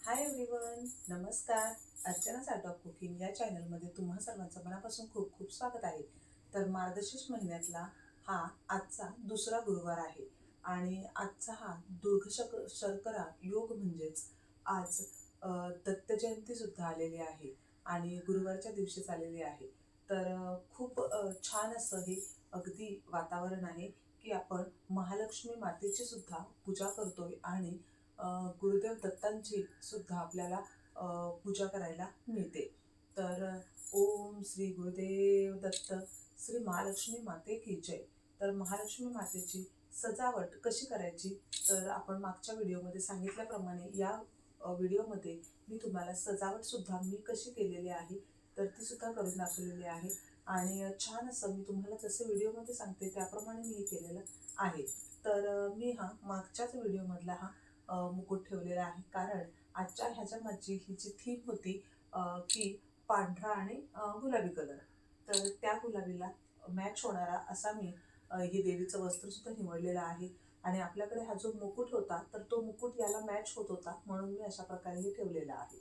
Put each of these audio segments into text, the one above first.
Hi everyone, नमस्कार. अर्चना's art of cooking या चॅनलमध्ये तुम्हा सर्वांचं मनापासून खूप खूप स्वागत आहे. तर मार्गशीर्ष महिन्यातला हा आजचा दुसरा गुरुवार आहे आणि आजचा हा शर्करा योग म्हणजेच आज दत्त जयंती सुद्धा आलेली आहे आणि गुरुवारच्या दिवशीच आलेली आहे. तर खूप छान असं हे अगदी वातावरण आहे की आपण महालक्ष्मी मातेची सुद्धा पूजा करतोय आणि गुरुदेव दत्तांची सुद्धा आपल्याला पूजा करायला मिळते. तर ओम श्री गुरुदेव दत्त, श्री महालक्ष्मी माते की जय. तर महालक्ष्मी मातेची सजावट कशी करायची, तर आपण मागच्या व्हिडिओमध्ये सांगितल्याप्रमाणे या व्हिडिओमध्ये मी तुम्हाला सजावट सुद्धा मी कशी केलेली आहे तर ती सुद्धा करून दाखवलेली आहे आणि छान असं मी तुम्हाला जसं व्हिडिओमध्ये सांगते त्याप्रमाणे मी हे केलेलं आहे. तर मी हा मागच्याच व्हिडिओमधला हा मुकुट ठेवलेला आहे, कारण आजच्या ह्याच्या माझी ही जी थीम होती की पांढरा आणि गुलाबी कलर. तर त्या गुलाबीला मॅच होणारा असा मी हे देवीचं वस्त्र सुद्धा निवडलेलं आहे आणि आपल्याकडे हा जो मुकुट होता तर तो मुकुट याला मॅच होत होता म्हणून मी अशा प्रकारे हे ठेवलेला आहे.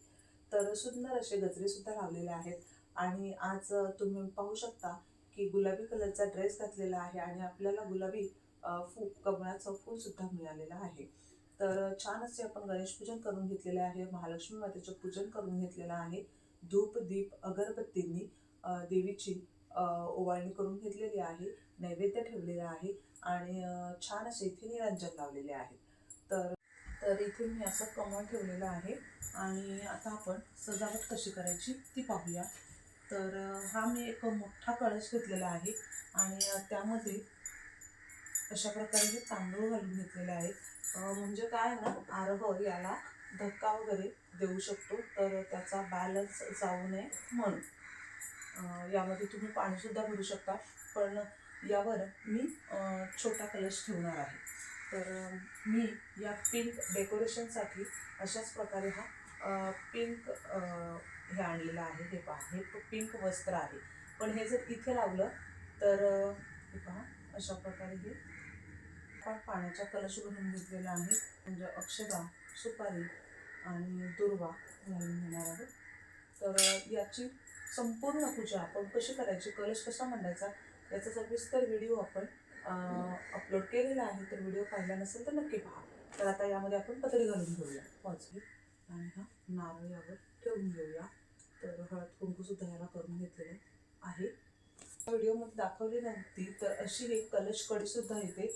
तर सुंदर असे गजरे सुद्धा लावलेले आहेत आणि आज तुम्ही पाहू शकता की गुलाबी कलरचा ड्रेस घातलेला आहे आणि आपल्याला गुलाबी कमळाचं फूल सुद्धा मिळालेलं आहे. तर छान असे आपण गणेश पूजन करून घेतलेले आहे, महालक्ष्मी मातेचं पूजन करून घेतलेलं आहे. धूप दीप अगरबत्तींनी देवीची ओवाळणी करून घेतलेली आहे, नैवेद्य ठेवलेला आहे आणि छान असे इथे निरंजन लावलेले आहे. तर तर इथे मी असं कमळ ठेवलेलं आहे आणि आता आपण सजावट कशी करायची ती पाहूया. तर हा मी एक मोठा कळश घेतलेला आहे आणि त्यामध्ये अशा प्रकारे हे तांदूळ घालून घेतलेले आहेत. म्हणजे काय ना, आरव याला धक्का वगैरे देऊ शकतो तर त्याचा बॅलन्स जाऊ नये म्हणून यामध्ये तुम्ही पाणी सुद्धा भरू शकता, पण यावर मी छोटा कलश ठेवणार आहे. तर मी या पिंक डेकोरेशनसाठी अशाच प्रकारे हा पिंक हे आणलेलं आहे. हे पहा, हे पिंक वस्त्र आहे, पण हे जर इथे लावलं तर हे पहा अशा प्रकारे हे आपण पाण्याचा कलश भरून घेतलेला आहे. म्हणजे अक्षता, सुपारी आणि दुर्वा घालून घेणार आहोत. तर याची संपूर्ण पूजा आपण कशी करायची, कलश कसा मांडायचा याचा सविस्तर व्हिडिओ आपण अपलोड केलेला आहे. तर व्हिडिओ पाहिला नसेल तर नक्की पहा. तर आता यामध्ये आपण पतडी घालून घेऊया वाजवी आणि हा नारळ यावर ठेवून घेऊया. तर हळद कुंकू सुद्धा याला करून घेतलेलं आहे. व्हिडिओमध्ये दाखवली नव्हती तर अशी एक कलश कडी सुद्धा येते,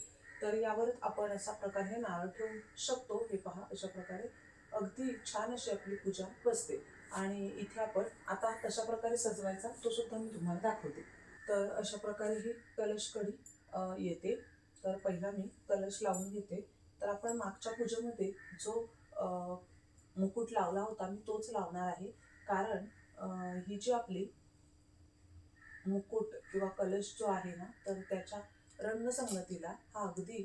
तर यावर आपण अशा प्रकारे नारळ ठेवू शकतो. हे पहा, अशा प्रकारे अगदी छान अशी आपली पूजा बसते. आणि इथे आपण आता कशा प्रकारे सजवायचा तो सुद्धा मी तुम्हाला दाखवते. तर अशा प्रकारे ही कलश कडी येते. तर पहिला मी कलश लावून घेते. तर आपण मागच्या पूजेमध्ये जो मुकुट लावला होता मी तोच लावणार आहे, कारण ही जी आपली मुकुट किंवा कलश जो आहे ना, तर त्याच्या रंगसंगतीला हा अगदी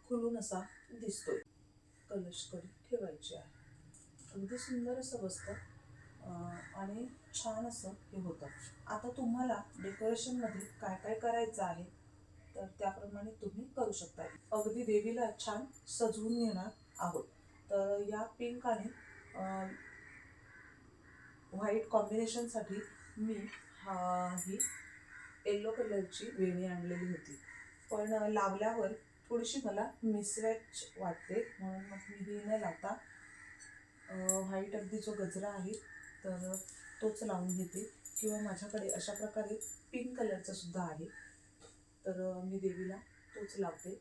खुलून असा दिसतोय. कलश कडी ठेवायची आहे, अगदी सुंदर असं बसतं आणि छान असं हे होतं. आता तुम्हाला डेकोरेशनमध्ये काय काय करायचं आहे तर त्याप्रमाणे तुम्ही करू शकता. अगदी देवीला छान सजवून घेणार आहोत. तर या पिंक आणि व्हाईट कॉम्बिनेशनसाठी मी ही येलो कलरची वेणी आणलेली होती, पण लावल्यावर थोडीशी मला मिसमॅच वाटते म्हणून मग मी ही न लावता व्हाईट अगदी जो गजरा आहे तर तोच लावून घेते. किंवा माझ्याकडे अशा प्रकारे पिंक कलरचा सुद्धा आहे, तर मी देवीला तोच लावते.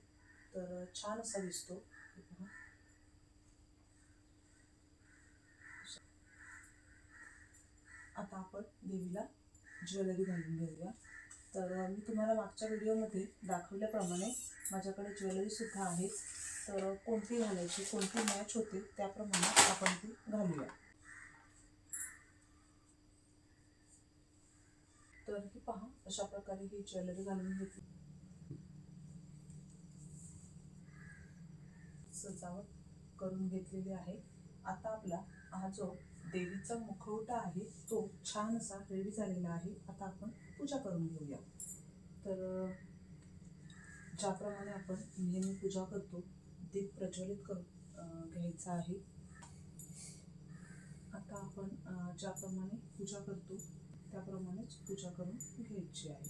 तर छान असा दिसतो. आता आपण देवीला ज्वेलरी घालून घेऊया. तर मी तुम्हाला मागच्या व्हिडिओमध्ये दाखवल्याप्रमाणे माझ्याकडे ज्वेलरीसुद्धा आहे. तर कोणती घालायची, कोणती मॅच होते त्याप्रमाणे आपण ती घालूया. तर ही पहा, अशा प्रकारे ही ज्वेलरी घालून घेतली. सजावट करून घेतलेली आहे. आता आपला हा जो देवीचा मुखवटा आहे तो छान असा रेडी झालेला आहे. आता आपण पूजा करून घेऊया. तर ज्याप्रमाणे आपण नेहमी पूजा करतो, दीप प्रज्वलित करून घ्यायचा आहे. आता आपण ज्याप्रमाणे पूजा करतो त्याप्रमाणेच पूजा करून घ्यायची आहे.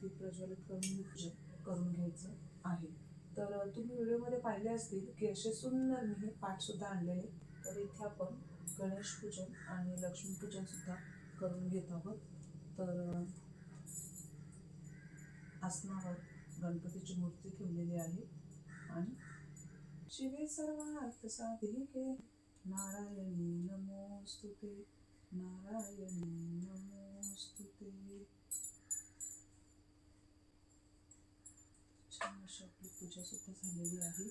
ती प्रज्वलित करून पूजन करून घ्यायचं आहे. तर तुम्ही व्हिडिओमध्ये पाहिले असतील की असे सुंदर मी हे पाटसुद्धा आणलेले. तर इथे आपण गणेश पूजन आणि लक्ष्मीपूजन सुद्धा करून घेत आहोत. तर आसनावर गणपतीची मूर्ती ठेवलेली आहे आणि शिवे सर्वार्थ साधिके नारायणी नमोस्तुते, नारायणी नमोस्तुते. छान अशी आपली पूजा सुद्धा झालेली आहे.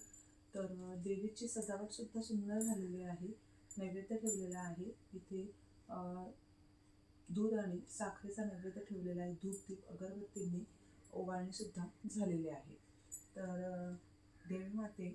तर देवीची सजावट सुद्धा सुंदर झालेली आहे. नैवेद्य ठेवलेला आहे. इथे दूध आणि साखरेचा नैवेद्य ठेवलेला आहे. धूप दीप अगरबत्तीने ओवाळणी सुद्धा झालेली आहे. तर देवी माते